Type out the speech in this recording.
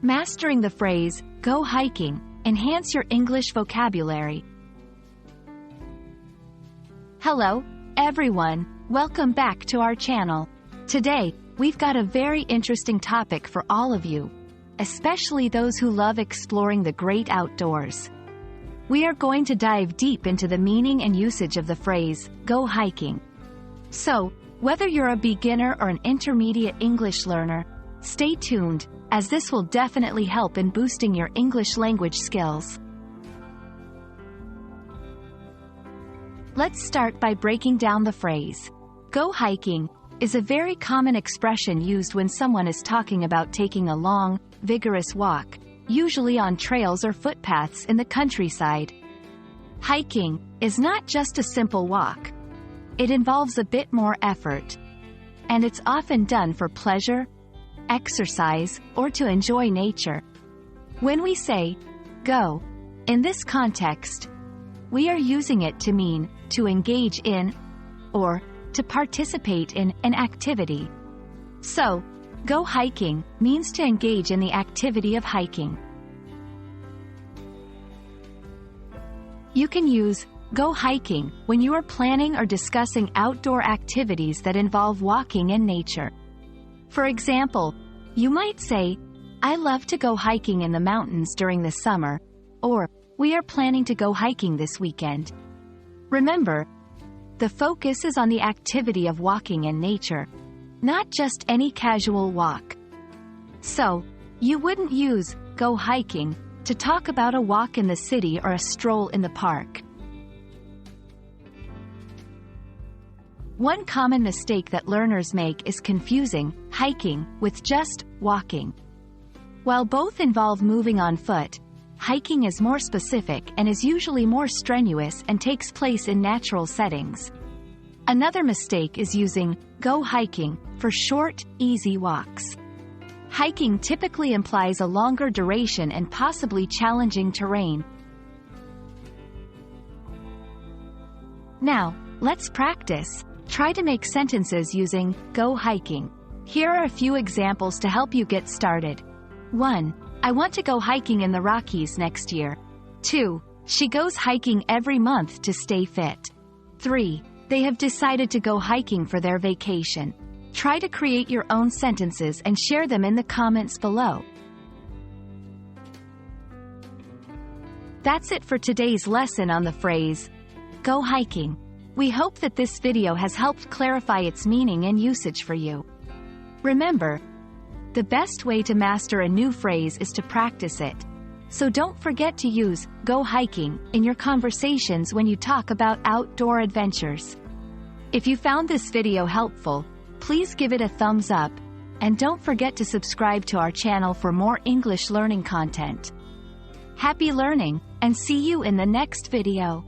Mastering the phrase, go hiking, enhance your English vocabulary. Hello, everyone, welcome back to our channel. Today, we've got a very interesting topic for all of you, especially those who love exploring the great outdoors. We are going to dive deep into the meaning and usage of the phrase, go hiking. So, whether you're a beginner or an intermediate English learner, stay tuned, as this will definitely help in boosting your English language skills. Let's start by breaking down the phrase. Go hiking is a very common expression used when someone is talking about taking a long, vigorous walk, usually on trails or footpaths in the countryside. Hiking is not just a simple walk. It involves a bit more effort, and it's often done for pleasure, exercise, or to enjoy nature. When we say, go, in this context, we are using it to mean to engage in, or to participate in, an activity. So, go hiking means to engage in the activity of hiking. You can use go hiking when you are planning or discussing outdoor activities that involve walking in nature. For example, you might say, I love to go hiking in the mountains during the summer, or we are planning to go hiking this weekend. Remember, the focus is on the activity of walking in nature, not just any casual walk. So, you wouldn't use go hiking to talk about a walk in the city or a stroll in the park. One common mistake that learners make is confusing hiking with just walking. While both involve moving on foot, hiking is more specific and is usually more strenuous and takes place in natural settings. Another mistake is using go hiking for short, easy walks. Hiking typically implies a longer duration and possibly challenging terrain. Now, let's practice. Try to make sentences using go hiking. Here are a few examples to help you get started. 1. I want to go hiking in the Rockies next year. 2. She goes hiking every month to stay fit. 3. They have decided to go hiking for their vacation. Try to create your own sentences and share them in the comments below. That's it for today's lesson on the phrase, go hiking. We hope that this video has helped clarify its meaning and usage for you. Remember, the best way to master a new phrase is to practice it. So don't forget to use go hiking in your conversations when you talk about outdoor adventures. If you found this video helpful, please give it a thumbs up, and don't forget to subscribe to our channel for more English learning content. Happy learning, and see you in the next video.